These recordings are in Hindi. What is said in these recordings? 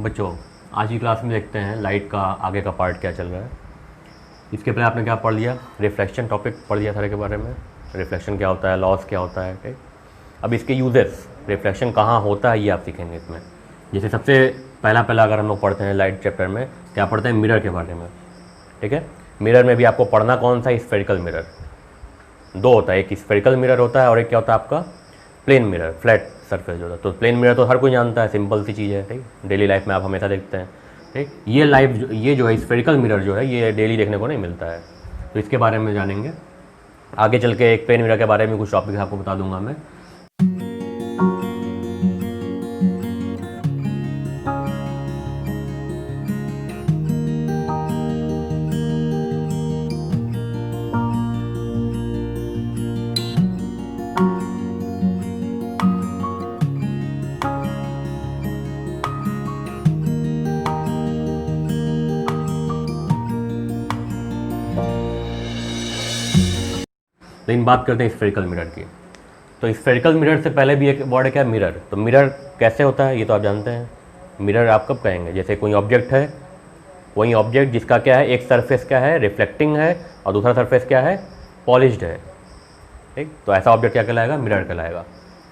बच्चों, आज की क्लास में देखते हैं लाइट का आगे का पार्ट क्या चल रहा है। इसके पहले आपने क्या पढ़ लिया, रिफ्लेक्शन टॉपिक पढ़ लिया सारे के बारे में। रिफ्लेक्शन क्या होता है, लॉस क्या होता है, ठीक। अब इसके यूजेस, रिफ्लेक्शन कहाँ होता है ये आप सीखेंगे इसमें। जैसे सबसे पहला अगर हम लोग पढ़ते हैं लाइट चैप्टर में, क्या पढ़ते हैं, मिरर के बारे में, ठीक है। मिरर में भी आपको पढ़ना कौन सा, स्फेरिकल मिरर। दो होता है, एक स्फेरिकल मिरर होता है और एक क्या होता है आपका प्लेन मिरर, फ्लैट सरफेस जो होता है। तो प्लेन मिरर तो हर कोई जानता है, सिंपल सी चीज़ है, ठीक। डेली लाइफ में आप हमेशा देखते हैं, ठीक। ये जो है स्फेरिकल मिरर जो है ये डेली देखने को नहीं मिलता है, तो इसके बारे में जानेंगे। आगे चल के एक प्लेन मिरर के बारे में कुछ टॉपिक आपको बता दूंगा मैं। लेकिन बात करते हैं स्फेरिकल मिरर की। तो स्फेरिकल मिरर से पहले भी एक वर्ड है क्या, मिरर। तो मिरर कैसे होता है ये तो आप जानते हैं। मिरर आप कब कहेंगे, जैसे कोई ऑब्जेक्ट है, वही ऑब्जेक्ट जिसका क्या है, एक सरफेस क्या है, रिफ्लेक्टिंग है, और दूसरा सरफेस क्या है, पॉलिश्ड है, ठीक। तो ऐसा ऑब्जेक्ट क्या कहलाएगा, मिरर कहलाएगा।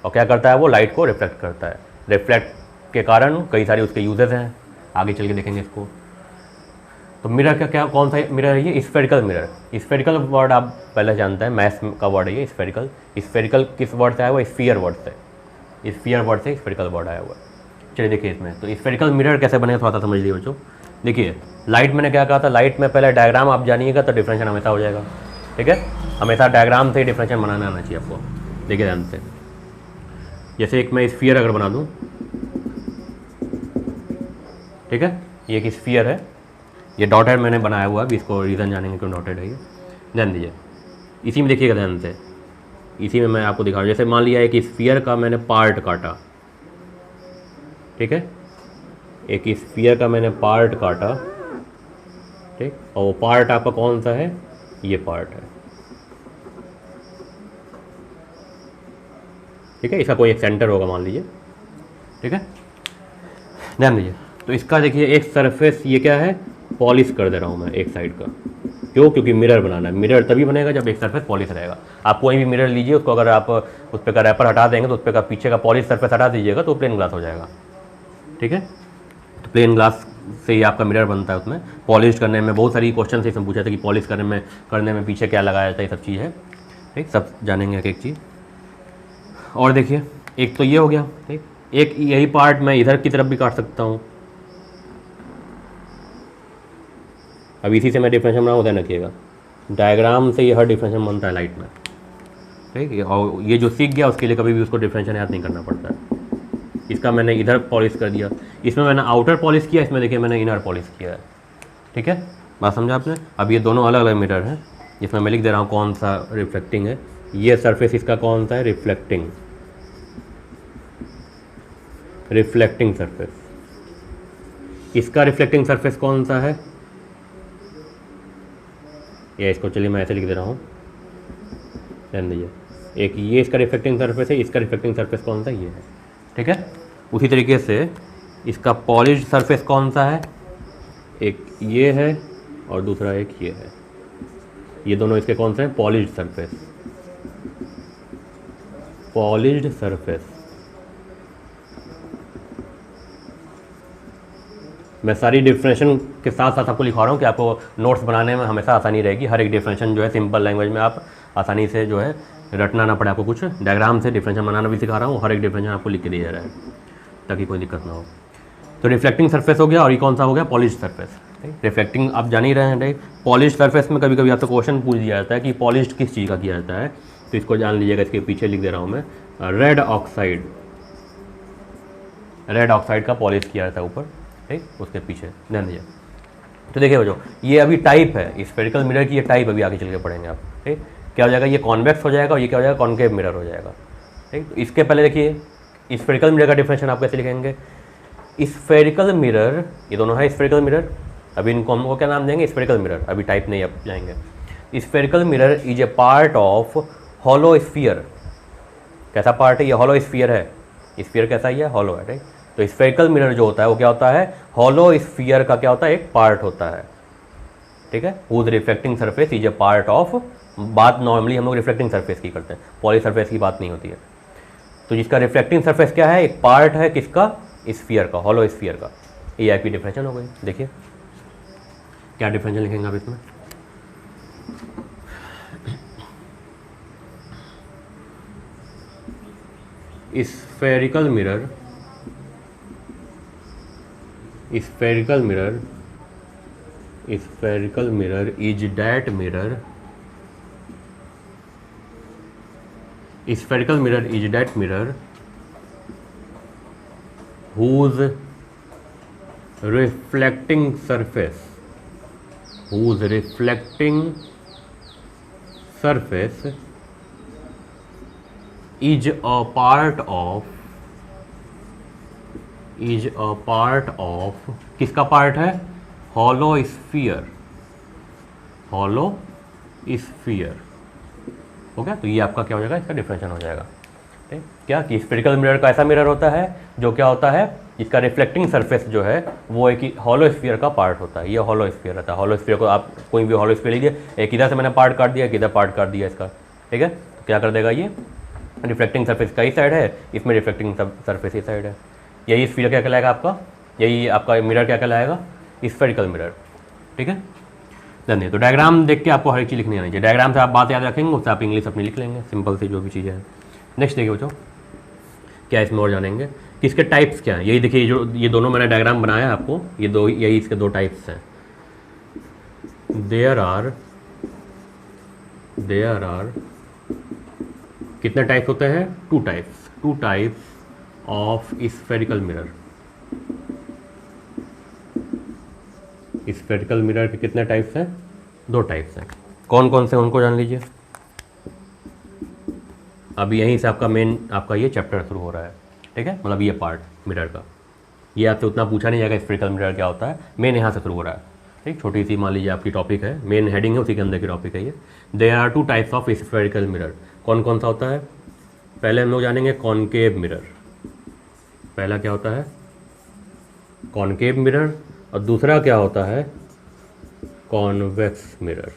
और क्या करता है, वो लाइट को रिफ्लेक्ट करता है। रिफ्लेक्ट के कारण कई सारे उसके यूजेस हैं, आगे चल के देखेंगे इसको। तो मिरर का क्या, कौन सा मिरर है ये, स्फेरिकल मिरर। स्फेरिकल वर्ड आप पहले जानते हैं, मैथ्स का वर्ड है ये स्फेरिकल। स्फेरिकल किस वर्ड से आया हुआ, स्फीयर वर्ड से। स्फीयर वर्ड से स्फेरिकल वर्ड आया हुआ है। चलिए देखिए इसमें, तो स्फेरिकल मिरर कैसे बनेगा थोड़ा सा समझ लीजिए बच्चों। देखिए लाइट मैंने क्या कहा था, लाइट में पहले डायग्राम आप जानिएगा तो डिफरेंशियल हमेशा हो जाएगा, ठीक है। हमेशा डायग्राम से ही डिफरेंशियल बनाना आना चाहिए आपको। देखिए ध्यान से, जैसे एक मैं स्फीयर अगर बना दूँ, ठीक है, ये एक स्फीयर है, ये डॉटेड मैंने बनाया हुआ है, अभी इसको रीज़न जानेंगे क्यों डॉटेड है ये, ध्यान दीजिए। इसी में देखिएगा ध्यान से, इसी में मैं आपको दिखा रहा हूँ। जैसे मान लिया एक स्फीयर का मैंने पार्ट काटा, ठीक है, एक स्फीयर का मैंने पार्ट काटा, ठीक, और वो पार्ट आपका कौन सा है, ये पार्ट है, ठीक है। इसका कोई एक सेंटर होगा मान लीजिए, ठीक है, ध्यान दीजिए। तो इसका देखिए एक सरफेस ये क्या है, पॉलिश कर दे रहा हूँ मैं एक साइड का। क्यों, क्योंकि मिरर बनाना है। मिरर तभी बनेगा जब एक सरफेस पॉलिश रहेगा। आप कोई भी मिरर लीजिए, उसको अगर आप उस पर का रैपर हटा देंगे तो उस पर का पीछे का पॉलिश सरफेस हटा दीजिएगा तो प्लेन ग्लास हो जाएगा, ठीक है। तो प्लेन ग्लास से ही आपका मिरर बनता है। उसमें पॉलिश करने में बहुत सारी क्वेश्चन से इसमें पूछा था कि पॉलिश करने में पीछे क्या लगाया जाता है, ये सब चीज़ है, ठीक, सब जानेंगे एक एक चीज़। और देखिए एक तो ये हो गया, ठीक। एक यही पार्ट मैं इधर की तरफ भी काट सकता हूँ। अब इसी से मैं डिफरेंशियल बनाऊँ, ध्यान रखिएगा, डायग्राम से ये हर डिफरेंशियल बनता है लाइट में, ठीक है। और ये जो सीख गया उसके लिए कभी भी उसको डिफरेंशियल याद नहीं करना पड़ता है। इसका मैंने इधर पॉलिश कर दिया, इसमें मैंने आउटर पॉलिश किया, इसमें देखिए मैंने इनर पॉलिश किया है, ठीक है। बात समझा आपने। अब ये दोनों अलग अलग मिरर हैं, जिसमें मैं लिख दे रहा हूँ कौन सा रिफ्लेक्टिंग है। ये सरफेस इसका कौन सा है, रिफ्लेक्टिंग सरफेस। इसका रिफ्लेक्टिंग सरफेस कौन सा है, या इसको चलिए मैं ऐसे लिख दे रहा हूँ, ध्यान दीजिए। एक ये इसका रिफ्लेक्टिंग सरफेस है, इसका रिफ्लेक्टिंग सरफेस कौन सा, ये है, ठीक है। उसी तरीके से इसका पॉलिश्ड सरफेस कौन सा है, एक ये है और दूसरा एक ये है। ये दोनों इसके कौन से हैं, पॉलिश्ड सरफेस। मैं सारी डिफरेंशन के साथ साथ आपको लिखा रहा हूँ कि आपको नोट्स बनाने में हमेशा आसानी रहेगी। हर एक डिफरेंशन जो है सिंपल लैंग्वेज में आप आसानी से जो है रटना ना पड़े आपको, कुछ डायग्राम से डिफरेंशन बनाना भी सिखा रहा हूँ। हर एक डिफरेंशन आपको लिख के दिया जा रहा है ताकि कोई दिक्कत ना हो। तो रिफ्लेक्टिंग सरफेस हो गया, और ये कौन सा हो गया, पॉलिश सरफेस, ठीक। रिफ्लेक्टिंग आप जान ही रहे हैं, ठीक। पॉलिश सरफेस में कभी कभी आपसे क्वेश्चन पूछ दिया जाता है कि पॉलिश किस चीज़ का किया जाता है, तो इसको जान लीजिएगा। इसके पीछे लिख दे रहा हूँ मैं, रेड ऑक्साइड का पॉलिश किया जाता है ऊपर, ठीक, उसके पीछे, ध्यान दीजिए। तो देखिए जो ये अभी टाइप है स्फेरिकल मिरर की, ये टाइप अभी आगे चल के पढ़ेंगे आप, ठीक। क्या हो जाएगा, ये कॉन्वेक्स हो जाएगा और ये क्या हो जाएगा, कॉन्केव मिरर हो जाएगा, ठीक। तो इसके पहले देखिए स्फेरिकल मिरर का डिफरेंशियल आप कैसे लिखेंगे। स्फेरिकल मिरर, ये दोनों है स्फेरिकल मिरर, अभी इनको हमको क्या नाम देंगे, स्फेरिकल मिरर, अभी टाइप नहीं आप जाएंगे। Spherical mirror is a part of hollow sphere. कैसा पार्ट है ये, हॉलो स्फीयर है। स्फीयर कैसा ही है, हॉलो है, ठीक। तो स्फेरिकल मिरर जो होता है वो क्या होता है, हॉलो स्फीयर का क्या होता है, एक पार्ट होता है, ठीक है। Whose reflecting surface is a part of, बात नॉर्मली हम लोग रिफ्लेक्टिंग सरफेस की करते हैं, पॉली सरफेस की बात नहीं होती है। तो जिसका रिफ्लेक्टिंग सरफेस क्या है, एक पार्ट है किसका, स्फीयर का, हॉलो स्फीयर का। ये आपकी डिफरेंशियल हो गई। देखिए क्या डिफरेंशियल लिखेंगे आप इसमें, spherical mirror, spherical mirror, spherical mirror is that mirror, spherical mirror is that mirror whose reflecting surface, whose reflecting surface is a part of, is a part of, किसका पार्ट है, हॉलो स्फीयर, हॉलो स्फीयर हो गया। तो ये आपका क्या हो जाएगा, इसका डिफरेंशियल हो जाएगा, ठीक। क्या कि स्फेरिकल मिरर का ऐसा मिरर होता है जो क्या होता है, इसका रिफ्लेक्टिंग सरफेस जो है वो एक हॉलो स्फीयर का पार्ट होता है, ये हॉलो स्फीयर रहता है। हॉलो स्फीयर को आप कोई भी हॉलो स्फीयर लीजिए, एक इधर से मैंने पार्ट काट दिया, एक इधर पार्ट काट दिया इसका, ठीक है। तो क्या कर देगा, ये रिफ्लेक्टिंग सरफेस का ही साइड है, इसमें रिफ्लेक्टिंग सरफेस ही साइड है। यही स्फीयर क्या कहलाएगा आपका, यही आपका मिरर क्या कहलाएगा, स्फेरिकल मिरर, ठीक है। धन्यवाद। तो डायग्राम देख के आपको हर एक चीज़ लिखनी आनी चाहिए, डायग्राम से आप बात याद रखेंगे, उससे आप इंग्लिश अपनी लिख लेंगे, सिंपल सी जो भी चीज़ें हैं। नेक्स्ट देखिए बच्चों, क्या इसमें और जानेंगे कि इसके टाइप्स क्या हैं। यही देखिए, जो ये दोनों मैंने डायग्राम बनाया है आपको, ये दो, यही इसके दो टाइप्स हैं। देयर आर कितने टाइप्स होते हैं, to types of spherical mirror. Spherical mirror के कितने टाइप्स हैं, दो टाइप्स हैं। कौन कौन से उनको जान लीजिए। अभी यहीं से आपका मेन आपका ये चैप्टर शुरू हो रहा है, ठीक है। मतलब ये पार्ट मिरर का, ये आपसे उतना पूछा नहीं जाएगा स्फेरिकल मिरर क्या होता है, मेन यहाँ से शुरू हो रहा है, ठीक। छोटी सी मान लीजिए आपकी टॉपिक है, मेन हेडिंग है, उसी के अंदर की टॉपिक है ये। There are two types of spherical mirror. कौन कौन सा होता है, पहले हम लोग जानेंगे कॉनकेव मिरर। पहला क्या होता है, कॉनकेव मिरर, और दूसरा क्या होता है, कॉन्वेक्स मिरर,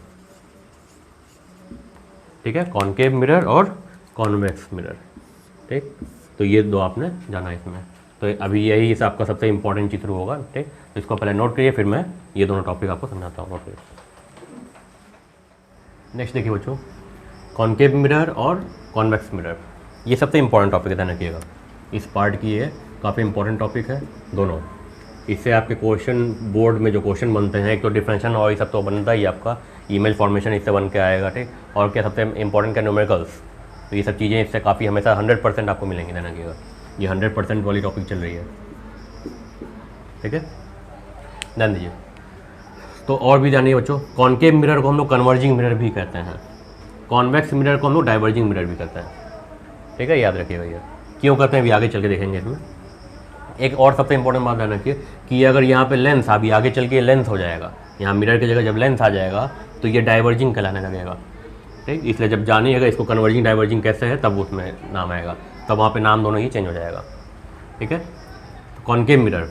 ठीक है। कॉनकेव मिरर और कॉन्वेक्स मिरर, ठीक। तो ये दो आपने जाना है इसमें। तो अभी यही इस आपका सबसे इंपॉर्टेंट चित्र होगा, ठीक। तो इसको पहले नोट करिए, फिर मैं ये दोनों टॉपिक आपको समझाता हूँ, नोट करिए। नेक्स्ट देखिए बच्चों, कॉनकेव मिरर और कॉन्वेक्स मिरर, ये सबसे इंपॉर्टेंट टॉपिक है, ध्यान रखिएगा। इस पार्ट की ये काफ़ी इंपॉर्टेंट टॉपिक है दोनों। इससे आपके क्वेश्चन बोर्ड में जो क्वेश्चन बनते हैं, एक तो डिफरेंशियल और ये सब तो बनता ही आपका, इमेज फॉर्मेशन इससे बन के आएगा, ठीक। और क्या सबसे इंपॉर्टेंट क्या, न्यूमेरिकल्स। तो ये सब चीज़ें इससे काफ़ी हमेशा 100% आपको मिलेंगी, ध्यान रखिएगा। ये 100% वाली टॉपिक चल रही है, ठीक है, ध्यान दीजिए। तो और भी जानिए बच्चों, कॉनकेव मिरर को हम लोग कन्वर्जिंग मिरर भी कहते हैं, कॉन्वेक्स मिरर को हम लोग डाइवर्जिंग मिरर भी कहते हैं, ठीक है। याद रखिएगा ये क्यों करते हैं, अभी आगे चल के देखेंगे इसमें। एक और सबसे इंपॉर्टेंट बात ध्यान रखिए कि अगर यहाँ पे लेंस, अभी आगे चल के लेंस हो जाएगा, यहाँ मिरर की जगह जब लेंस आ जाएगा तो ये डाइवर्जिंग कहलाने लगेगा, ठीक। इसलिए जब जानिएगा इसको कन्वर्जिंग डाइवर्जिंग कैसे है, तब उसमें नाम आएगा, तब वहाँ पे नाम दोनों ही चेंज हो जाएगा, ठीक है। कॉनकेव मिरर,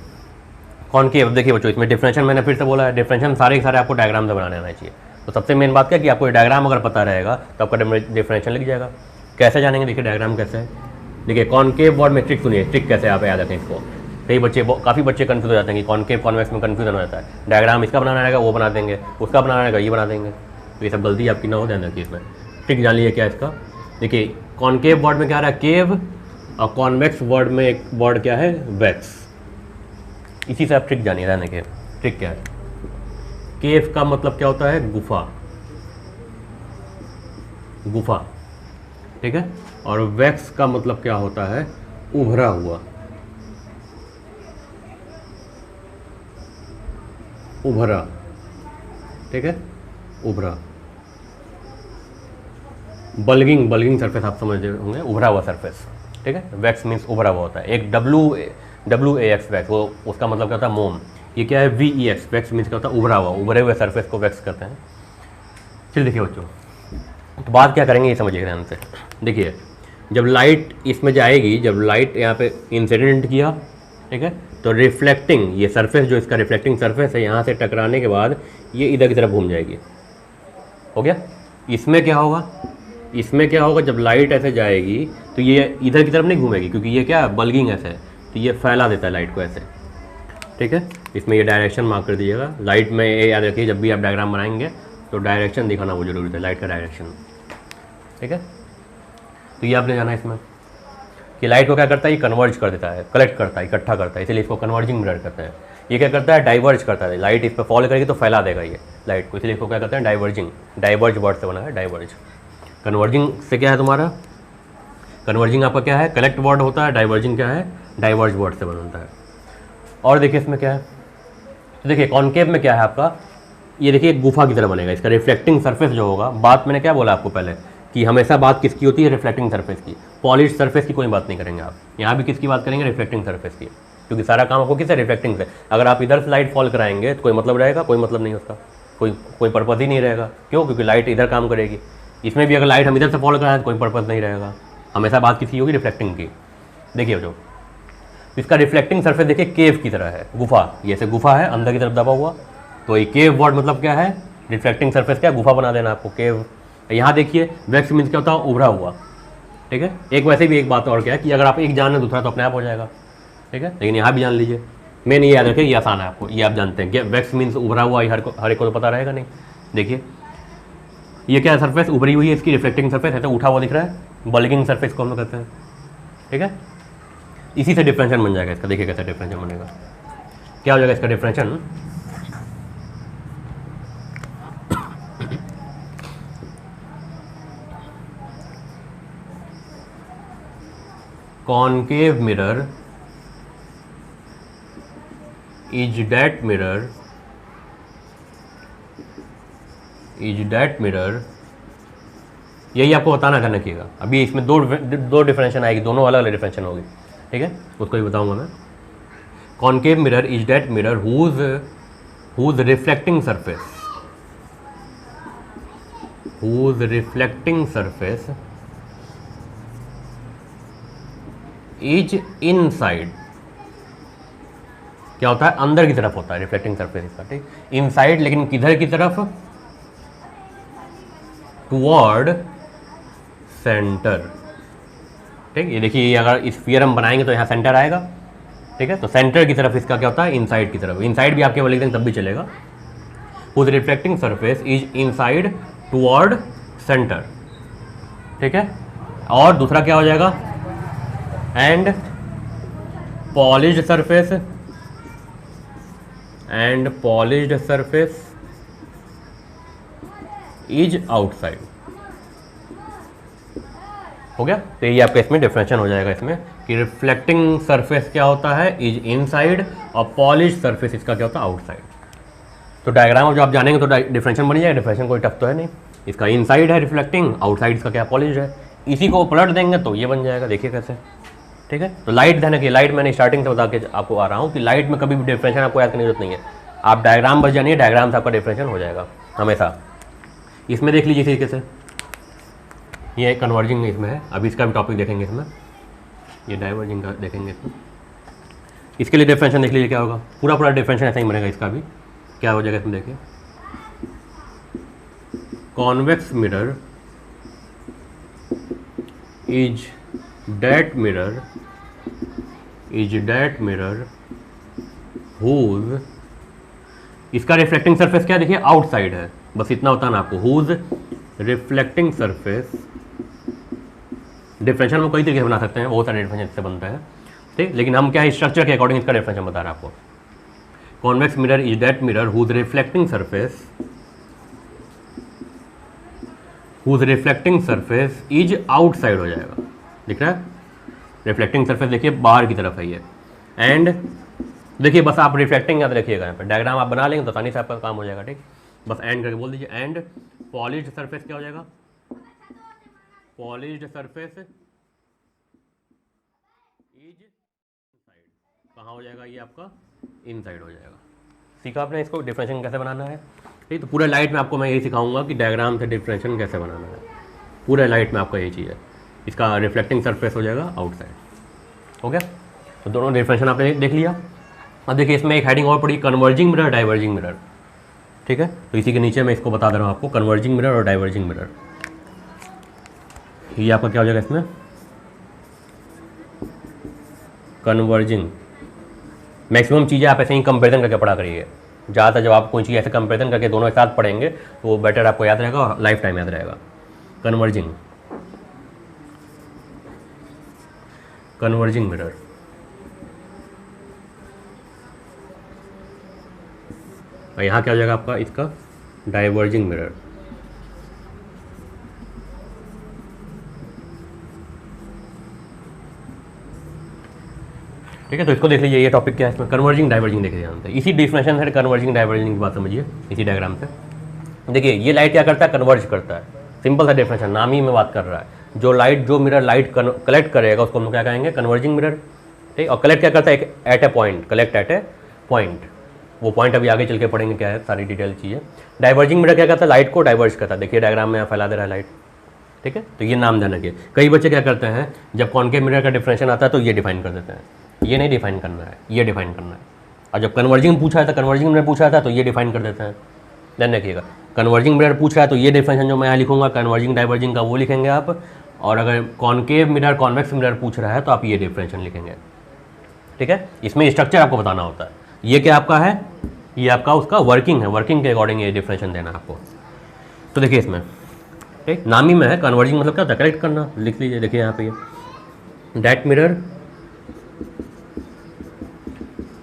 कॉनकेव देखिए बच्चों, इसमें डिफरेंशियल मैंने फिर से बोला है, डिफरेंशियल सारे के सारे आपको डायग्राम से बनाने आना चाहिए। तो सबसे मेन बात क्या है कि आपको डायग्राम अगर पता रहेगा तो आपका डिफरेंशियल लिख जाएगा। कैसे जानेंगे, देखिए डायग्राम कैसे है, देखिए कॉनकेव वर्ड में ट्रिक सुनिए, ट्रिक कैसे आप याद रखें इसको। कई बच्चे, काफ़ी बच्चे कंफ्यूज हो जाते हैं कि कॉनकेव कॉन्वेक्स में कन्फ्यूजन हो जाता है। डायग्राम इसका बनाना रहेगा वो बना देंगे, उसका बनाना रहेगा ये बना देंगे, तो ये सब गलती आपकी ना हो, ध्यान रखिए इसमें। ट्रिक जान लीजिए क्या इसका, देखिए कॉनकेव वर्ड में क्या आ रहा है, केव, और कॉन्वेक्स वर्ड में एक वर्ड क्या है, वैक्स। इसी से आप ट्रिक जानिए, ध्यान रखिए ट्रिक क्या है। केव का मतलब क्या होता है, गुफा, गुफा, ठीक है। और वैक्स का मतलब क्या होता है, उभरा हुआ, उभरा, ठीक है, उभरा। बल्गिंग, बल्गिंग सरफेस आप समझ होंगे, उभरा हुआ सरफेस, ठीक है। वैक्स मीन्स उभरा हुआ होता है। एक WAX वैक्स, वो उसका मतलब क्या होता है, मोम। ये क्या है, VEX वैक्स मीन्स क्या होता है, उभरा हुआ, उभरे हुए सरफेस को वैक्स करते हैं। चलिए देखिए बच्चों, तो बात क्या करेंगे ये समझिए ध्यान से। देखिए जब लाइट इसमें जाएगी, जब लाइट यहाँ पे इंसिडेंट किया, ठीक है। तो रिफ्लेक्टिंग ये सरफेस जो इसका रिफ्लेक्टिंग सरफेस है, यहाँ से टकराने के बाद ये इधर की तरफ घूम जाएगी। हो गया। इसमें क्या होगा, इसमें क्या होगा, जब लाइट ऐसे जाएगी तो ये इधर की तरफ नहीं घूमेगी, क्योंकि ये क्या बल्गिंग ऐसे है, तो ये फैला देता है लाइट को ऐसे। ठीक है, इसमें ये डायरेक्शन मार्क कर दीजिएगा। लाइट में ये याद रखिए, जब भी आप डायग्राम बनाएंगे तो डायरेक्शन दिखाना वो जरूरी है, लाइट का डायरेक्शन। ठीक है, तो ये आपने जाना इसमें कि लाइट को क्या करता है, ये कन्वर्ज कर देता है, कलेक्ट करता है, इकट्ठा करता है, इसलिए इसको कन्वर्जिंग मिरर कहते हैं। ये क्या करता है, डाइवर्ज करता है, लाइट इस पर फॉल करेगी तो फैला देगा ये लाइट को, इसलिए इसको क्या कहते हैं, डाइवर्जिंग। डाइवर्ज वर्ड से बना है, डाइवर्ज। कन्वर्जिंग से क्या है तुम्हारा, कन्वर्जिंग आपका क्या है, कलेक्ट वर्ड होता है, डाइवर्जिंग क्या है, डाइवर्ज वर्ड से बनता है। और देखिए इसमें क्या है, तो देखिए कॉनकेव में क्या है आपका, ये देखिए गुफा की तरह बनेगा, इसका रिफ्लेक्टिंग सरफेस जो होगा, बात मैंने क्या बोला आपको पहले कि हमेशा बात किसकी होती है, रिफ्लेक्टिंग सरफेस की। पॉलिश सरफेस की कोई बात नहीं करेंगे आप, यहाँ भी किसकी बात करेंगे, रिफ्लेक्टिंग सरफेस की, क्योंकि सारा काम आपको किससे, रिफ्लेक्टिंग से। अगर आप इधर से लाइट फॉल कराएंगे तो कोई मतलब रहेगा, कोई मतलब नहीं उसका, कोई पर्पज़ ही नहीं रहेगा। क्यों, क्योंकि लाइट इधर काम करेगी। इसमें भी अगर लाइट हम इधर से फॉल कराएं तो कोई पर्पज़ नहीं रहेगा, हमेशा बात किसी होगी, रिफ्लेक्टिंग की। देखिए जो इसका रिफ्लेक्टिंग सरफेस देखिए केव की तरह है, गुफा, ये ऐसे गुफा है अंदर की तरफ दबा हुआ, तो ये केव वर्ड मतलब क्या है, रिफ्लेक्टिंग सरफेस क्या, गुफा बना देना आपको, केव। यहाँ देखिए वैक्स मीन्स क्या होता है, उभरा हुआ। ठीक है, एक वैसे भी एक बात और क्या है कि अगर आप एक जान लें दूसरा तो अपने आप हो जाएगा। ठीक है, लेकिन यहाँ भी जान लीजिए, मेन ये याद रखिए, ये आसान है आपको, ये आप जानते हैं कि वैक्स मीन्स उभरा हुआ, हर एक को तो पता रहेगा नहीं। देखिए ये क्या है, सरफेस उभरी हुई है, इसकी रिफ्लेक्टिंग सरफेस है, तो उठा हुआ दिख रहा है, बल्गिंग सरफेस को हम लोग कहते हैं। ठीक है, इसी से डिफरेंशियल बन जाएगा इसका। देखिए कैसे डिफरेंशियल बनेगा, क्या हो जाएगा इसका differential, concave mirror is that mirror, यही आपको बताना ध्यान रखिएगा। अभी इसमें दो डिफरेंशन आएगी, दोनों अलग अलग डिफरेंशन होगी। ठीक है, उसको भी बताऊंगा मैं। Concave mirror is that mirror whose reflecting surface is inside. क्या होता है, अंदर की तरफ होता है रिफ्लेक्टिंग सरफेस इसका। ठीक, इनसाइड, लेकिन किधर की तरफ, टुवर्ड सेंटर। ठीक, ये देखिए अगर इस स्फीयर हम बनाएंगे तो यहाँ सेंटर आएगा। ठीक है, तो सेंटर की तरफ इसका क्या होता है, इनसाइड की तरफ। इनसाइड भी आपके बोल देंगे तब भी चलेगा। whose reflecting surface is inside toward centre. ठीक है, और दूसरा क्या हो जाएगा, and polished surface is outside। हो गया, तो ये आपका इसमें डिफरेंशियल हो जाएगा इसमें कि रिफ्लेक्टिंग सरफेस क्या होता है, इज इनसाइड, और पॉलिश सरफेस इसका क्या होता है, आउटसाइड। तो डायग्राम जो आप जानेंगे तो डिफरेंशियल बन जाएगा। डिफरेंशियल कोई टफ तो है नहीं, इसका इनसाइड है रिफ्लेक्टिंग, आउटसाइड इसका क्या, पॉलिश है। इसी को पलट देंगे तो ये बन जाएगा। देखिए कैसे। ठीक है, तो लाइट ध्यान रखिए, लाइट मैंने स्टार्टिंग से बता के आपको आ रहा हूँ कि लाइट में कभी भी डिफरेंशियल आपको याद करने की जरूरत नहीं है, आप डायग्राम बस जानिए, डायग्राम से आपका डिफरेंशियल हो जाएगा हमेशा। इसमें देख लीजिए तरीके से, ये कन्वर्जिंग इसमें है, अभी इसका भी टॉपिक देखेंगे इसमें, ये डाइवर्जिंग का देखेंगे इसमें। इसके लिए डिफरेंशियल देख लीजिए क्या होगा, पूरा डिफरेंशियल ऐसा ही बनेगा। इसका भी क्या हो जाएगा इसमें देखिए, convex mirror is that mirror whose, इसका रिफ्लेक्टिंग सरफेस क्या देखिए, आउटसाइड है, बस इतना होता है ना आपको। whose रिफ्लेक्टिंग सरफेस, डिफरेंशियल में कई तरीके से बना सकते हैं, बहुत सारे डिफरेंशियल से बनता है। ठीक, लेकिन हम क्या है, स्ट्रक्चर के अकॉर्डिंग इसका डिफरेंशियल बता रहे हैं आपको। Convex mirror is that mirror whose reflecting surface is outside हो जाएगा। दिख रहा है, रिफ्लेक्टिंग सरफेस देखिए बाहर की तरफ है ये। एंड देखिए बस आप रिफ्लेक्टिंग याद रखिएगा, यहाँ पर डायग्राम आप बना लेंगे तो आसानी से आपका काम हो जाएगा। ठीक, बस एंड करके बोल दीजिए। एंड पॉलिश्ड सरफेस क्या हो जाएगा, पॉलिश्ड सरफेस इज इनसाइड। कहाँ हो जाएगा, ये आपका इनसाइड हो जाएगा। सीखा आपने इसको, डिफरेंशियल कैसे बनाना है। ठीक, तो पूरे लाइट में आपको मैं यही सिखाऊंगा कि डायग्राम से डिफरेंशियल कैसे बनाना है। पूरे लाइट में आपका यही चीज़ है, इसका रिफ्लेक्टिंग सरफेस हो जाएगा आउटसाइड। हो गया, तो दोनों डिफरेंशिएशन आपने देख लिया। अब देखिए इसमें एक हेडिंग और पड़ी, कन्वर्जिंग मिरर, डाइवर्जिंग मिरर। ठीक है, तो इसी के नीचे मैं इसको बता दे रहा हूँ आपको, कन्वर्जिंग मिरर और डाइवर्जिंग मिरर। ये आपका क्या हो जाएगा इसमें, कन्वर्जिंग। मैक्सिमम चीज़ें आप ऐसे ही कंपेरिजन करके पढ़ा करिए। ज़्यादातर जब आप कोई चीज़ ऐसे कंपेरिजन करके दोनों एक साथ पढ़ेंगे तो वो बेटर आपको याद रहेगा और लाइफ टाइम याद रहेगा। Converging, converging mirror. और यहाँ क्या हो जाएगा आपका इसका, डाइवर्जिंग मिरर। ठीक है, तो इसको देख लीजिए, ये टॉपिक क्या है इसमें, कन्वर्जिंग डाइवर्जिंग देख लीजिए। इसी डिफिनेशन से कन्वर्जिंग डाइवर्जिंग की बात समझिए इसी डायग्राम से। देखिए ये लाइट क्या करता है, कन्वर्ज करता है। सिंपल सा डिफिनेशन, नाम ही में बात कर रहा है। जो मिरर लाइट कलेक्ट करेगा उसको हम क्या कहेंगे, कन्वर्जिंग मिरर। ठीक, और कलेक्ट क्या करता है, एट ए पॉइंट, कलेक्ट एट ए पॉइंट। वो पॉइंट अभी आगे चल के पढ़ेंगे क्या है, सारी डिटेल चीज़ें। डाइवर्जिंग मिरर क्या करता है, लाइट को डाइवर्ज करता है। देखिए डायग्राम में फैला दे रहा है लाइट। ठीक है, तो ये नाम ध्यान रखिए। कई बच्चे क्या करते हैं, जब कॉनकेव मिरर का डिफरेंशिएशन आता है तो ये डिफाइन कर देते हैं। ये नहीं डिफाइन करना है, ये डिफाइन करना है। और जब कन्वर्जिंग पूछा है तो कन्वर्जिंग मिरर पूछा था तो ये डिफाइन कर देते हैं। ध्यान रखिएगा, कन्वर्जिंग मिरर पूछ रहा है तो ये डिफरेंशिएशन जो मैं यहाँ लिखूंगा कन्वर्जिंग डाइवर्जिंग का वो लिखेंगे आप। और अगर कॉनकेव मिरर कॉन्वेक्स मिरर पूछ रहा है तो आप ये डिफरेंशिएशन लिखेंगे। ठीक है, इसमें स्ट्रक्चर आपको बताना होता है। ये क्या आपका है, ये आपका उसका वर्किंग है, वर्किंग के अकॉर्डिंग ये डिफरेंशिएशन देना है आपको। तो देखिए इसमें ठीक नाम ही में है, कन्वर्जिंग मतलब क्या होता है, करेक्ट करना। लिख लीजिए, देखिए यहाँ पे ये दैट मिरर।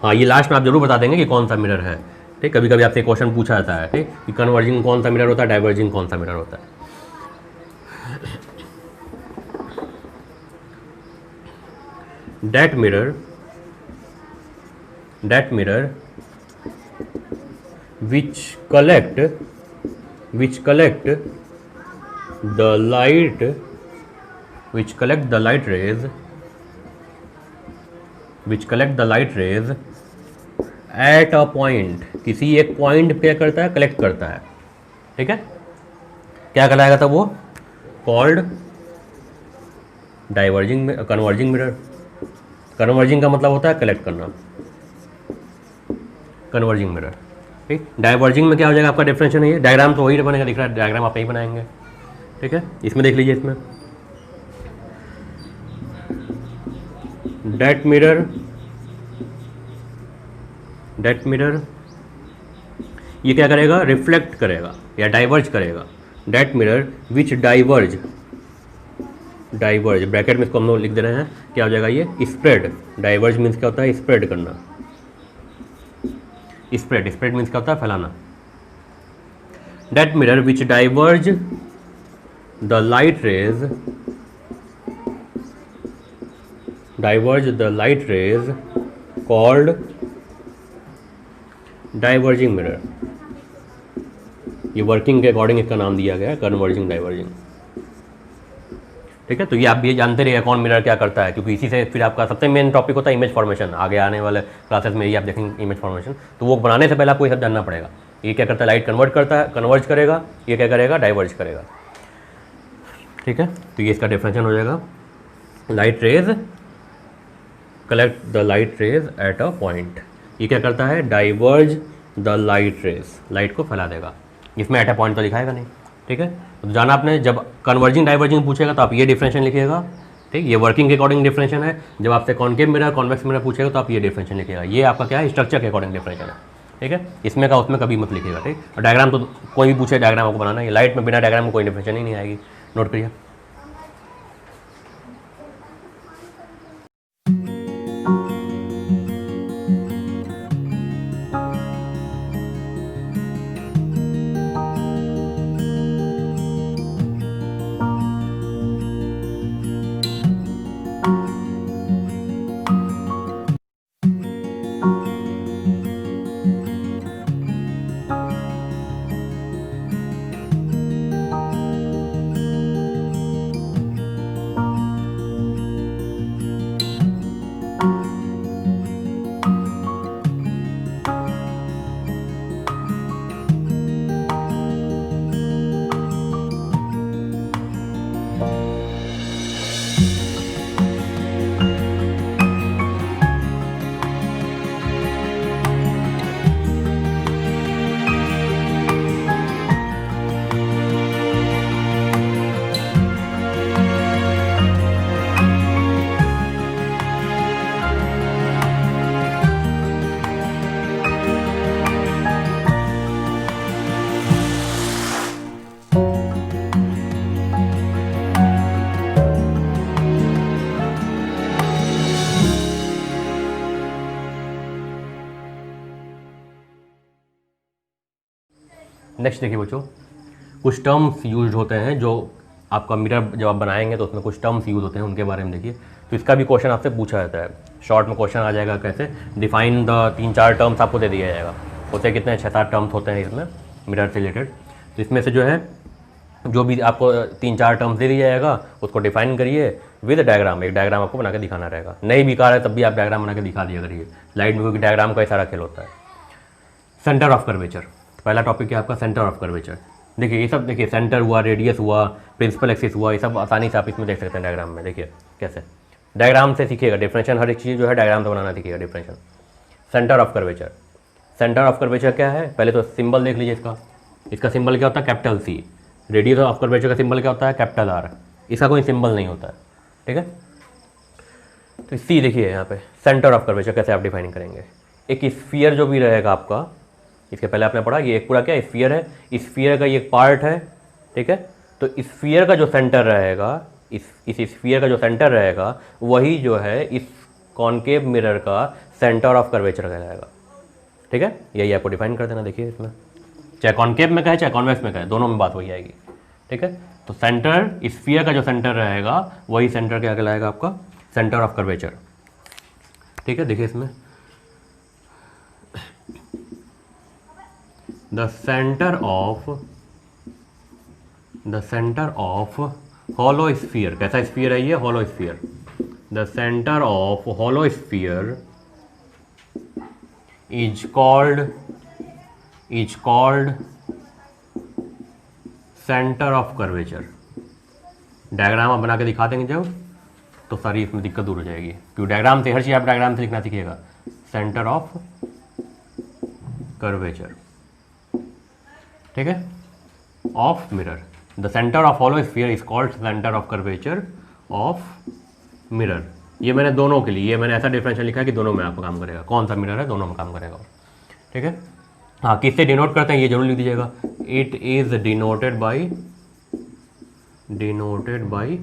हाँ, ये लास्ट में आप जरूर बता देंगे कि कौन सा मिरर है। ठीक, कभी कभी आपसे क्वेश्चन पूछा जाता है ठीक, कि कन्वर्जिंग कौन सा मिरर होता है, डाइवर्जिंग कौन सा मिरर होता है। That mirror which collect the light rays at a point, किसी एक पॉइंट पे क्या करता है, कलेक्ट करता है। ठीक है, क्या कहलाएगा था वो, called diverging converging mirror. Converging का मतलब होता है कलेक्ट करना, कन्वर्जिंग मिरर। ठीक, डाइवर्जिंग में क्या हो जाएगा आपका डिफरेंशिएशन है। ये डायग्राम तो वही बनेगा, दिख रहा है डायग्राम आप यही बनाएंगे। ठीक है, इसमें देख लीजिए, इसमें दैट मिरर ये क्या करेगा, रिफ्लेक्ट करेगा या डाइवर्ज करेगा। That mirror which diverge bracket में इसको हम लोग लिख दे रहे हैं, क्या हो जाएगा ये, स्प्रेड। डाइवर्ज मीन्स क्या होता है, स्प्रेड करना। स्प्रेड मीन्स क्या होता है, फैलाना। That mirror which diverge the light rays called diverging mirror. ये वर्किंग के अकॉर्डिंग इसका नाम दिया गया है, कन्वर्जिंग डाइवर्जिंग। ठीक है, तो ये आप भी जानते रहिए कौन मिरर क्या करता है, क्योंकि इसी से फिर आपका सबसे मेन टॉपिक होता है इमेज फॉर्मेशन। आगे आने वाले क्लासेस में ये आप देखेंगे इमेज फॉर्मेशन, तो वो बनाने से पहले आपको ये सब जानना पड़ेगा। ये क्या करता है, लाइट कन्वर्ज करेगा, ये क्या करेगा, डाइवर्ज करेगा। ठीक है, तो ये इसका डिफरेंशिएशन हो जाएगा, light rays collect the light rays at a point. ये क्या करता है, diverge the light rays, light को फैला देगा। इसमें एट अ पॉइंट तो लिखाएगा नहीं। ठीक है, तो जाना आपने, जब कन्वर्जिंग डाइवर्जिंग पूछेगा तो आप ये डिफरेंशिएशन लिखिएगा। ठीक, ये वर्किंग के अकॉर्डिंग डिफरेंशिएशन है। जब आपसे कॉनकेव मिरर कॉन्वेक्स मिरर पूछेगा तो आप ये डिफरेंशिएशन लिखिएगा। ये आपका क्या है, स्ट्रक्चर के अकॉर्डिंग डिफरेंशिएशन है। ठीक है, इसमें का उसमें कभी मत लिखिएगा। ठीक, और डायग्राम तो कोई भी पूछे डायग्राम आपको बनाना है। लाइट में बिना डायग्राम में कोई डिफरेंशिएशन ही नहीं आएगी, नोट करिए। नेक्स्ट देखिए बच्चों, कुछ टर्म्स यूज होते हैं जो आपका मिरर जब आप बनाएंगे तो उसमें कुछ टर्म्स यूज़ होते हैं, उनके बारे में देखिए। तो इसका भी क्वेश्चन आपसे पूछा जाता है, शॉर्ट में क्वेश्चन आ जाएगा कैसे, डिफाइन द 3-4 टर्म्स आपको दे दिया जाएगा। होते कितने 6-7 टर्म्स होते हैं इसमें मिरर से रिलेटेड। तो इसमें से जो है जो भी आपको 3-4 टर्म्स दे दिया जाएगा उसको डिफाइन करिए विद डायग्राम। एक डायग्राम आपको बना के दिखाना रहेगा, नहीं भी कार है तब भी आप डायग्राम बना के दिखा दिया करिए स्लाइड में, क्योंकि डायग्राम का ही सारा खेल होता है। सेंटर ऑफ कर्वेचर, पहला टॉपिक है आपका सेंटर ऑफ कर्वेचर। देखिए ये सब, देखिए सेंटर हुआ, रेडियस हुआ, प्रिंसिपल एक्सिस हुआ, ये सब आसानी से आप इसमें देख सकते हैं डायग्राम में। देखिए कैसे डायग्राम से सीखिएगा डिफरेंशियल, हर एक चीज़ जो है डायग्राम से बनाना सीखिएगा differential. Centre of curvature, centre of curvature क्या है, पहले तो सिंबल देख लीजिए इसका। इसका सिंबल क्या होता है, capital C. Radius of curvature का सिंबल क्या होता है, कैपिटल आर। इसका कोई सिंबल नहीं होता है, ठीक है। तो सी देखिए यहाँ पे, सेंटर ऑफ कर्वेचर कैसे आप डिफाइन करेंगे। एक स्फीयर जो भी रहेगा आपका, इसके पहले आपने पढ़ा ये एक पूरा क्या स्फीयर है, स्फीयर का ये एक पार्ट है, ठीक है। तो स्फीयर का जो सेंटर रहेगा, इस स्फीयर का जो सेंटर रहेगा वही जो है इस कॉनकेव मिरर का सेंटर ऑफ कर्वेचर कहलाएगा, ठीक है। यही आपको डिफाइन कर देना। देखिए इसमें चाहे कॉनकेव में कहे चाहे कॉन्वेक्स में कहे, दोनों में बात वही आएगी, ठीक है। तो सेंटर, स्फीयर का जो सेंटर रहेगा वही सेंटर क्या कहलाएगा आपका, सेंटर ऑफ कर्वेचर, ठीक है। देखिए इसमें the centre of hollow sphere, कैसा स्फीयर है ये, hollow sphere. The centre of hollow sphere is called centre of curvature. Diagram आप बना के दिखा देंगे जब, तो सारी इसमें दिक्कत दूर हो जाएगी, क्योंकि डायग्राम से हर चीज़ आप डायग्राम से लिखना सीखिएगा। सेंटर ऑफ कर्वेचर, ठीक है, of mirror. The centre of hollow sphere is called centre of curvature of mirror. ये मैंने दोनों के लिए, ये मैंने ऐसा डिफरेंशियल लिखा है कि दोनों में आपका काम करेगा, कौन सा मिरर है दोनों में काम करेगा, ठीक है। हाँ, किससे डिनोट करते हैं ये जरूर लिख दीजिएगा। It is denoted by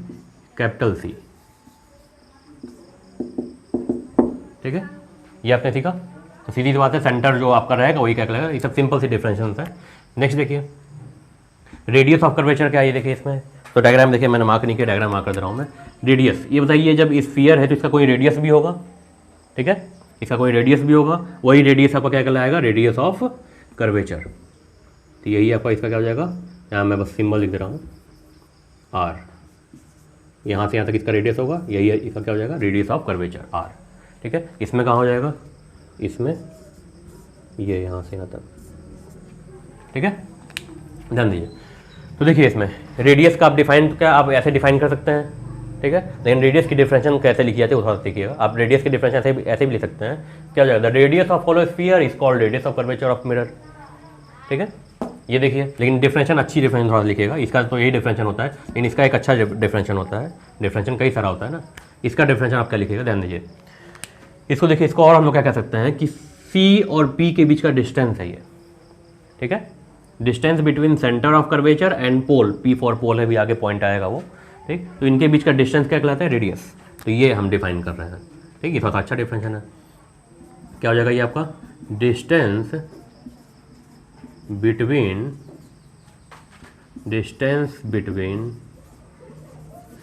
capital C, ठीक है। ये आपने सीखा। तो सीधी सी बात है, सेंटर जो आपका रहेगा वही क्या कहलाएगा। ये सब सिंपल सी डिफरेंशियल है। नेक्स्ट देखिए, रेडियस ऑफ कर्वेचर क्या है, ये देखिए इसमें। तो डायग्राम देखिए, मैंने मार्क नहीं किया, डायग्राम मार्क कर दे रहा हूँ मैं। रेडियस, ये बताइए जब स्फीयर है तो इसका कोई रेडियस भी होगा, ठीक है, इसका कोई रेडियस भी होगा, वही रेडियस आपका क्या कहलाएगा, रेडियस ऑफ कर्वेचर। तो यही आपका इसका क्या हो जाएगा, यहाँ मैं बस सिंबल लिख दे रहा हूँ आर, यहाँ से यहाँ तक इसका रेडियस होगा, यही है इसका क्या हो जाएगा, रेडियस ऑफ कर्वेचर आर, ठीक है। इसमें कहाँ हो जाएगा, इसमें ये यहाँ से यहाँ तक, ठीक है, ध्यान दीजिए। तो देखिए इसमें रेडियस का आप डिफाइन, क्या आप ऐसे डिफाइन कर सकते हैं, ठीक है, लेकिन रेडियस की डिफरेंशियल कैसे लिखी जाती है वो थोड़ा सीखिएगा। आप रेडियस की डिफरेंशियल ऐसे भी लिख सकते हैं, क्या हो जाएगा, the radius of hollow sphere is called radius of curvature of mirror, ठीक है। ये देखिए, लेकिन डिफरेंशियल अच्छी डिफरेंशियल थोड़ा लिखिएगा, इसका तो यही डिफरेंशियल होता है, लेकिन इसका एक अच्छा डिफरेंशियल होता है। डिफरेंशियल कई सारा होता है ना, इसका डिफरेंशियल आप क्या लिखिएगा, ध्यान दीजिए। इसको देखिए, इसको और हम लोग क्या कह सकते हैं कि सी और पी के बीच का डिस्टेंस है ये, ठीक है, distance between centre of curvature and pole, P for pole है, भी आगे पॉइंट आएगा वो, ठीक। तो इनके बीच का डिस्टेंस क्या कहलाता है, रेडियस। तो ये हम डिफाइन कर रहे हैं, ठीक। ये थोड़ा अच्छा डिफरेंशियल है। क्या हो जाएगा ये आपका, distance between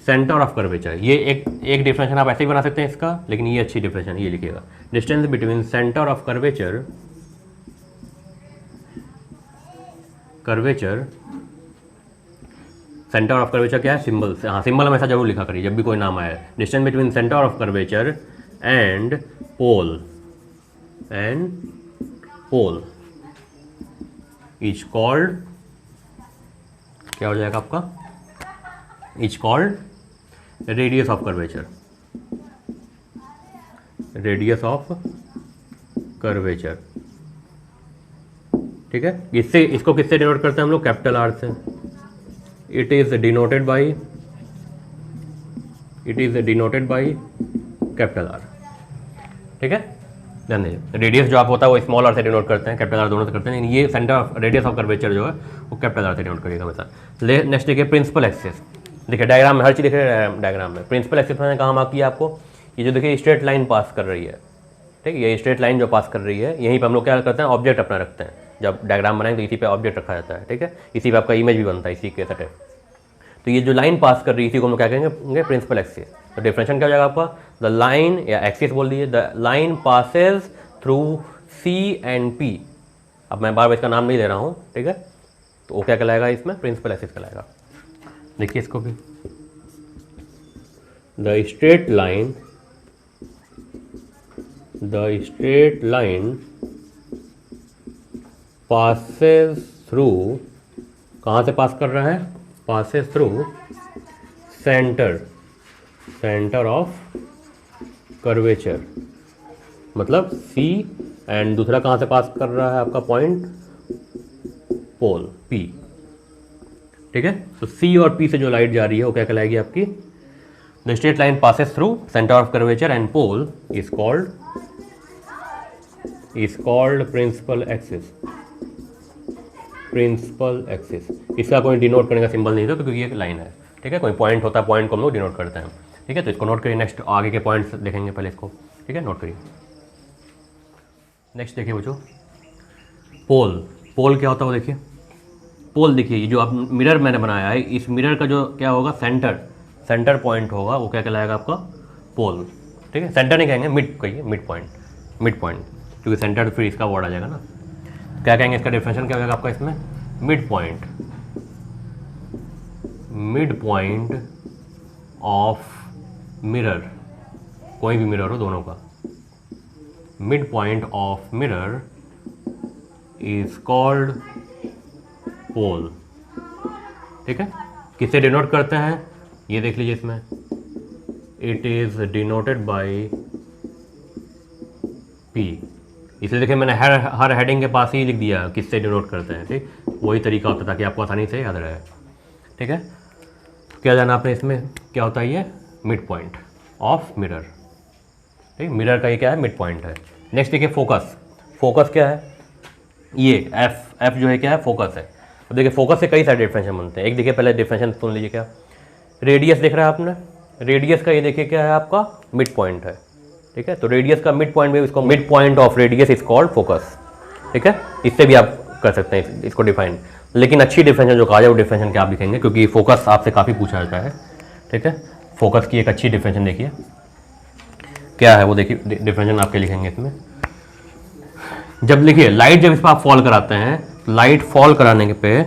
centre of curvature. ये एक डिफरेंशियल आप ऐसे ही बना सकते हैं इसका, लेकिन ये अच्छी डिफरेंशियल, ये लिखिएगा, distance between centre of curvature centre of curvature क्या है, सिंबल से, हाँ सिंबल हमेशा जरूर लिखा करिए जब भी कोई नाम आए। Distance between centre of curvature and pole is called, क्या हो जाएगा आपका, is called radius of curvature, radius of curvature, ठीक है। इससे, इसको किससे डिनोट करते हैं हम लोग, कैपिटल आर से। It is denoted by capital R, ठीक है, ध्यान दीजिए। रेडियस जो आप होता है वो स्मॉल आर से डिनोट करते हैं, कैपिटल आर दोनों से करते हैं, लेकिन ये centre of radius of curvature जो है वो कैपिटल आर से डिनोट करिएगा हमेशा। नेक्स्ट देखिए, प्रिंसिपल एक्सिस। देखिए डायग्राम में हर चीज़ दिख रही है, डायग्राम में प्रिंसिपल एक्सिस मैंने कहाँ मार्क किया आपको, ये जो देखिए स्ट्रेट लाइन पास कर रही है, ठीक है, ये स्ट्रेट लाइन जो पास कर रही है, यहीं पर हम लोग क्या करते हैं, ऑब्जेक्ट अपना रखते हैं। जब डायग्राम बनाएंगे तो इसी पे ऑब्जेक्ट रखा जाता है, ठीक है, इसी पे आपका इमेज भी बनता है, इसी के सेट है। तो ये जो लाइन पास कर रही है इसी को हम क्या कहेंगे, प्रिंसिपल एक्सिस। तो डिफरेंशिएशन क्या हो जाएगा आपका, द लाइन या एक्सिस बोल दीजिए, the line passes through C and P. अब मैं बार बार इसका नाम नहीं ले रहा हूँ, ठीक है, तो वो क्या कहलाएगा इसमें, प्रिंसिपल एक्सिस कहलाएगा। देखिए इसको भी, the straight line passes through, कहाँ से पास कर रहा है, Passage through centre of curvature, मतलब सी एंड दूसरा कहाँ से पास कर रहा है आपका पॉइंट, पोल पी, ठीक है। तो सी और पी से जो लाइट जा रही है वो क्या कहलाएगी आपकी, the straight line passes through centre of curvature and pole is called principal axis. इसका कोई डिनोट करने का सिंबल नहीं था क्योंकि ये एक लाइन है, ठीक है, कोई पॉइंट होता है, पॉइंट को हम लोग डिनोट करते हैं, ठीक है। तो इसको नोट करिए, नेक्स्ट आगे के पॉइंट्स देखेंगे पहले इसको, ठीक है, नोट करिए। नेक्स्ट देखिए बच्चों, पोल क्या होता है वो देखिए। पोल देखिए, ये जो आप मिरर मैंने बनाया है, इस मिरर का जो क्या होगा, सेंटर पॉइंट होगा, वो क्या कहलाएगा आपका, पोल, ठीक है। सेंटर नहीं कहेंगे, मिड कहिए, मिड पॉइंट, क्योंकि सेंटर फिर इसका वर्ड आ जाएगा ना। क्या कहेंगे, इसका डिफरेंशिएशन क्या होगा आपका इसमें, मिड पॉइंट ऑफ मिरर, कोई भी मिरर हो दोनों का, mid point of mirror is called pole, ठीक है। किससे डिनोट करते हैं, ये देख लीजिए इसमें, it is denoted by P. इसलिए देखिए मैंने हर हेडिंग के पास ही लिख दिया किससे डिनोट करते हैं, ठीक, वही तरीका होता है ताकि आपको आसानी से याद रहे, ठीक है। क्या जाना आपने इसमें, क्या होता है ये, मिड पॉइंट ऑफ मिरर, ठीक, मिरर का ये क्या है, मिड पॉइंट है। नेक्स्ट देखिए फोकस क्या है, ये एफ जो है क्या है, फोकस है। तो देखिए फोकस से कई सारे डिफरेंशिएशन बनते हैं। एक देखिए पहले डिफरेंशिएशन सुन लीजिए, क्या रेडियस देख रहा है आपने, रेडियस का ये देखिए क्या है आपका, मिड पॉइंट है, ठीक है। तो रेडियस का मिड पॉइंट में इसको mid point of radius is called focus, ठीक है। इससे भी आप कर सकते हैं इसको डिफाइन, लेकिन अच्छी डिफरेंशिएशन जो कहा जाए वो डिफरेंशिएशन क्या आप लिखेंगे, क्योंकि फोकस आपसे काफ़ी पूछा जाता है, ठीक है। फोकस की एक अच्छी डिफरेंशिएशन देखिए क्या है वो, देखिए डिफरेंशिएशन आपके लिखेंगे इसमें। जब लिखिए लाइट जब इस पर आप फॉल कराते हैं, लाइट फॉल कराने के पे,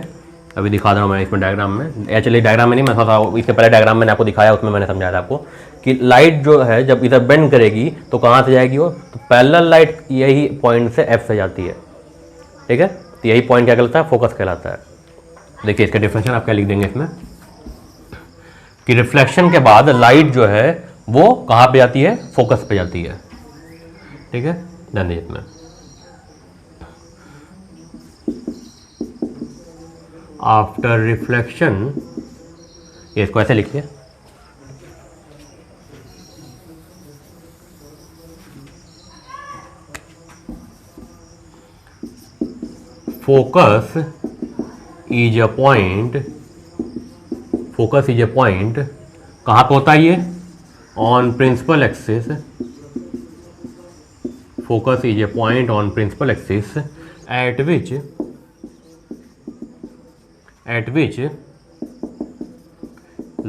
अभी दिखा रहा हूँ मैं इसमें डायग्राम में, एक्चुअली डायग्राम में नहीं, मैं थोड़ा इसके पहले डायग्राम मैंने आपको दिखाया, उसमें मैंने समझाया था आपको कि लाइट जो है जब इधर बेंड करेगी तो कहाँ से जाएगी वो, तो पैरेलल लाइट यही पॉइंट से एफ से जाती है, ठीक है। तो यही पॉइंट क्या कहलाता है, फोकस कहलाता है। देखिए इसका डिफरेंशिएशन आप क्या लिख देंगे इसमें, कि रिफ्लेक्शन के बाद लाइट जो है वो कहाँ पे जाती है, फोकस पे जाती है, ठीक है। ध्यान दीजिए इसमें, आफ्टर रिफ्लेक्शन, ये इसको ऐसे लिखिए, फोकस इज अ पॉइंट, कहाँ पे होता है ये, on principal axis, focus is a point on principal axis at which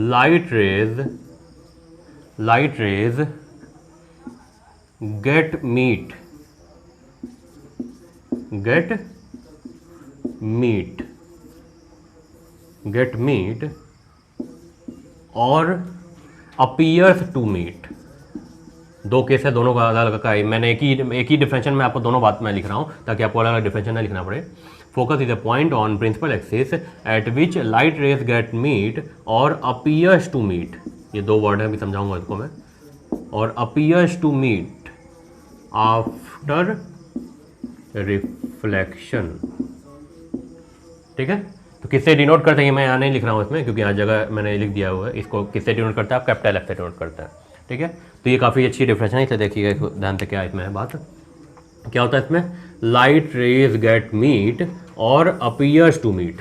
light rays get meet और appears to meet। दो केस है, दोनों का अलग अलग का है, मैंने एक ही डिफरेंशिएशन में आपको दोनों बात में लिख रहा हूँ ताकि आपको अलग अलग डिफरेंशिएशन ना लिखना पड़े। Focus is a point on principal axis at which light rays get meet और अपीयर्स टू मीट, ये दो वर्ड है, अभी समझाऊंगा इसको मैं, और appears to meet after reflection, ठीक है। तो किससे डिनोट करते हैं, मैं यहाँ नहीं लिख रहा हूँ इसमें क्योंकि यहाँ जगह मैंने लिख दिया हुआ है, इसको किससे डिनोट करता है, आप कैपिटल एफ से डिनोट करता है, ठीक है। तो ये काफ़ी अच्छी डिफरेंशिएशन है, इसे देखिएगा ध्यान से क्या इसमें है बात, क्या होता है इसमें, लाइट रेज गेट मीट और अपीयर्स टू मीट।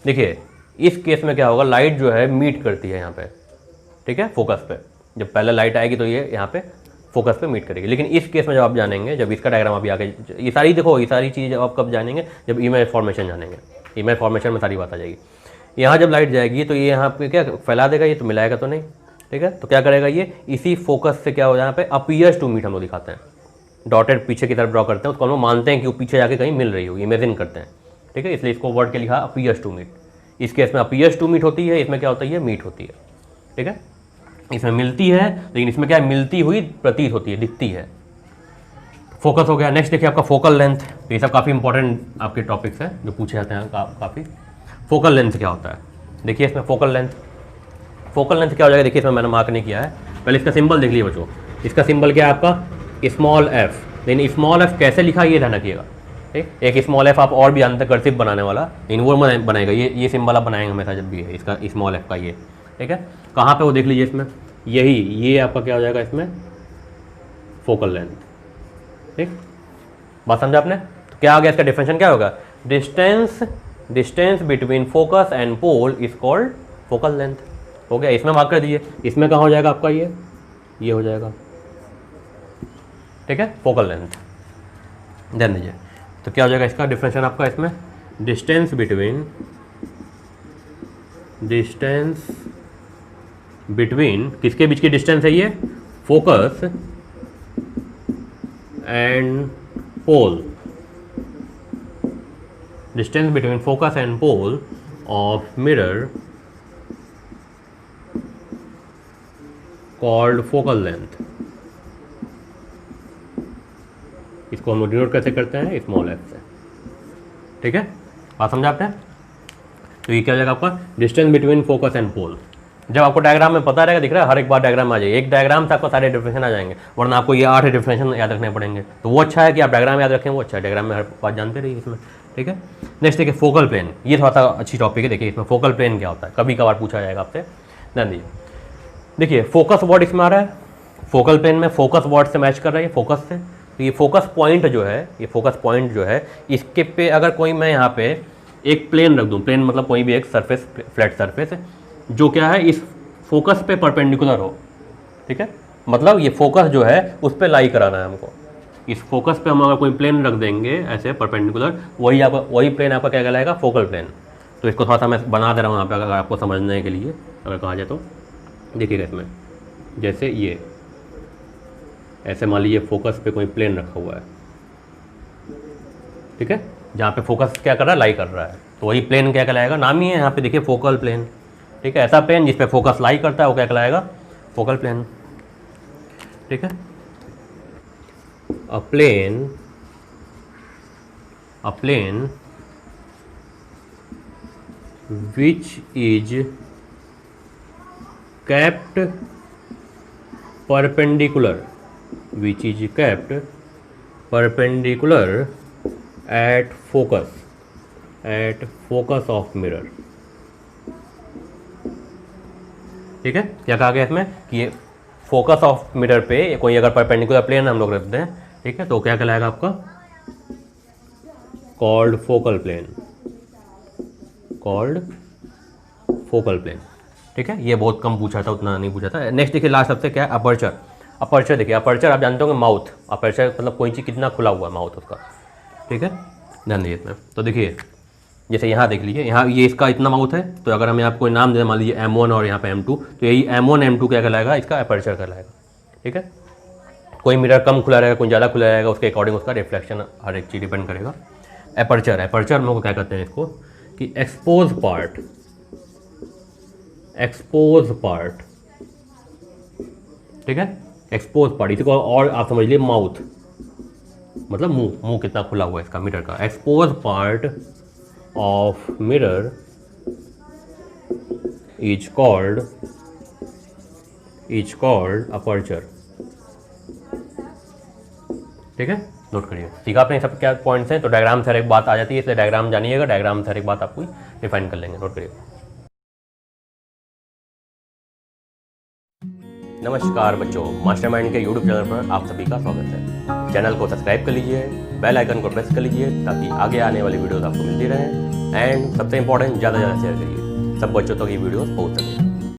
देखिए इस केस में क्या होगा, लाइट जो है मीट करती है यहाँ पे, ठीक है, फोकस पे, जब पहले लाइट आएगी तो ये यहाँ पे फोकस पे मीट करेगी। लेकिन इस केस में जब आप जानेंगे, जब इसका डायग्राम अभी आगे, ये सारी चीज़ जब आप कब जानेंगे, जब इमेज फॉर्मेशन जानेंगे। इमेज फॉर्मेशन में सारी बात आ जाएगी। यहाँ जब लाइट जाएगी तो ये यहाँ पे क्या फैला देगा, ये तो मिलाएगा तो नहीं, ठीक है। तो क्या करेगा ये, इसी फोकस से क्या हो, यहाँ पे अपीयर्स टू मीट हम लोग दिखाते हैं, डॉटेड पीछे की तरफ ड्रॉ करते हैं, उसको हम लोग मानते हैं कि वो पीछे जाके कहीं मिल रही होगी, इमेजिन करते हैं, ठीक है। इसलिए इसको वर्ड के लिखा अपीयर्स टू मीट। इस केस में अपीयर्स टू मीट होती है, इसमें क्या होता है, मीट होती है, ठीक है। इसमें मिलती है, लेकिन इसमें क्या है, मिलती हुई प्रतीत होती है, दिखती है। फोकस हो गया। नेक्स्ट देखिए आपका फोकल लेंथ। ये सब काफ़ी इंपॉर्टेंट आपके टॉपिक्स हैं जो पूछे जाते हैं काफ़ी। फोकल लेंथ क्या होता है, देखिए इसमें फोकल लेंथ क्या हो जाएगा, देखिए इसमें मैंने मार्क नहीं किया है, पहले इसका सिंबल देख लीजिए बच्चों। इसका सिंबल क्या है आपका, स्मॉल एफ। लेकिन स्मॉल एफ कैसे लिखा ये ध्यान रखिएगा, ठीक। एक स्मॉल एफ आप और भी जानते हैं, कर्सिव बनाने वाला, लेकिन वो बनाएगा, ये सिंबल आप बनाएंगे हमेशा जब भी है इसका स्मॉल एफ का, ये ठीक है। कहाँ पे वो देख लीजिए इसमें, ये आपका क्या हो जाएगा इसमें, फोकल लेंथ, ठीक। बात समझा आपने। तो क्या आ गया इसका डिफिनेशन, क्या होगा, distance between focus and pole is called focal length. हो गया, इसमें मार्क कर दीजिए। इसमें कहाँ हो जाएगा आपका, ये हो जाएगा, ठीक है, फोकल लेंथ। ध्यान दीजिए, तो क्या हो जाएगा इसका डिफिनेशन आपका, इसमें डिस्टेंस बिटवीन किसके बीच की डिस्टेंस है, ये focus and pole, distance between focus and pole of mirror called focal length. इसको हम लोग डिनोट कैसे करते हैं, स्मॉल एफ से, ठीक है। बात समझा आपने। तो ये क्या हो जाएगा आपका, डिस्टेंस बिटवीन फोकस एंड पोल। जब आपको डायग्राम में पता रहेगा, दिख रहा है, हर एक बार डायग्राम आ जाएगी, एक डायग्राम से आपको सारे डेफिनेशन आ जाएंगे, वरना आपको ये 8 डेफिनेशन याद रखने पड़ेंगे। तो वो अच्छा है कि आप डायग्राम याद रखें, वो अच्छा है, डायग्राम में हर बात जानते रहिए इसमें, ठीक है। नेक्स्ट देखिए फोकल प्लेन, ये थोड़ा सा अच्छी टॉपिक है। देखिए इसमें फोकल प्लेन क्या होता है, कभी कभार पूछा जाएगा आपसे। ध्यान दीजिए, देखिए फोकस वर्ड इसमें आ रहा है, फोकल प्लेन में फोकस वर्ड से मैच कर रहा है, ये फोकस से। तो ये फोकस पॉइंट जो है, इसके पे अगर कोई मैं यहाँ पे एक प्लेन रख दूँ, प्लेन मतलब कोई भी एक सरफेस, फ्लैट सरफेस जो क्या है, इस फोकस पे परपेंडिकुलर हो, ठीक है। मतलब ये फोकस जो है उस पे लाई कराना है हमको। इस फोकस पे हम अगर कोई प्लेन रख देंगे ऐसे परपेंडिकुलर, वही प्लेन आपका क्या कहलाएगा, फोकल प्लेन। तो इसको थोड़ा सा मैं बना दे रहा हूँ यहाँ पे, अगर आपको समझने के लिए अगर कहा जाए तो देखिएगा इसमें, जैसे ये ऐसे मान लीजिए फोकस पे कोई प्लेन रखा हुआ है, ठीक है, जहाँ पे फोकस क्या कर रहा है, लाई कर रहा है, तो वही प्लेन क्या कहलाएगा, नाम ही है यहाँ पे देखिए फोकल प्लेन, ठीक है। ऐसा प्लेन जिस पे फोकस लाई करता है वो क्या कहलाएगा, फोकल प्लेन, ठीक है। अ plane which is kept perpendicular at focus of mirror, ठीक है। क्या कहा गया इसमें कि ये फोकस ऑफ मिरर पे कोई अगर परपेंडिकुलर प्लेन हम लोग रखते हैं, ठीक है, तो क्या कहलाएगा आपका, कॉल्ड फोकल प्लेन, ठीक है। ये बहुत कम पूछा था, उतना नहीं पूछा था। नेक्स्ट देखिए लास्ट सबसे क्या है, अपर्चर देखिए, अपर्चर आप जानते होंगे, माउथ। अपर्चर मतलब कोई चीज़ कितना खुला हुआ है माउथ उसका, ठीक है। ध्यान दीजिए इसमें। तो देखिए जैसे यहाँ देख लीजिए, यहाँ ये इसका इतना माउथ है, तो अगर हम यहाँ कोई नाम दे, मान लीजिए M1 और यहाँ पे M2, तो यही M1 M2 क्या कहलाएगा, इसका अपर्चर कहलाएगा, ठीक है। कोई मिरर कम खुला रहेगा, कोई ज़्यादा खुला रहेगा, उसके अकॉर्डिंग उसका रिफ्लेक्शन हर एक चीज़ डिपेंड करेगा। अपर्चर में क्या कहते हैं इसको कि एक्सपोज पार्ट, ठीक है, एक्सपोज पार्ट। इसको और आप समझ लीजिए माउथ मतलब मुंह कितना खुला हुआ है इसका, मिरर का। Expose part of mirror is called aperture, ठीक है। नोट करिए, ठीक है। आपने सब क्या पॉइंट्स हैं, तो डायग्राम से हर एक बात आ जाती है, इसलिए डायग्राम जानिएगा, डायग्राम से हर एक बात आपको डिफाइन कर लेंगे। नोट करिए। नमस्कार बच्चों, मास्टरमाइंड के यूट्यूब चैनल पर आप सभी का स्वागत है। चैनल को सब्सक्राइब कर लीजिए, बेल आइकन को प्रेस कर लीजिए, ताकि आगे आने वाली वीडियोस आपको मिलती रहें। एंड सबसे इंपॉर्टेंट, ज़्यादा से ज़्यादा शेयर करिए, सब बच्चों तक ये वीडियोस पहुँच सकें।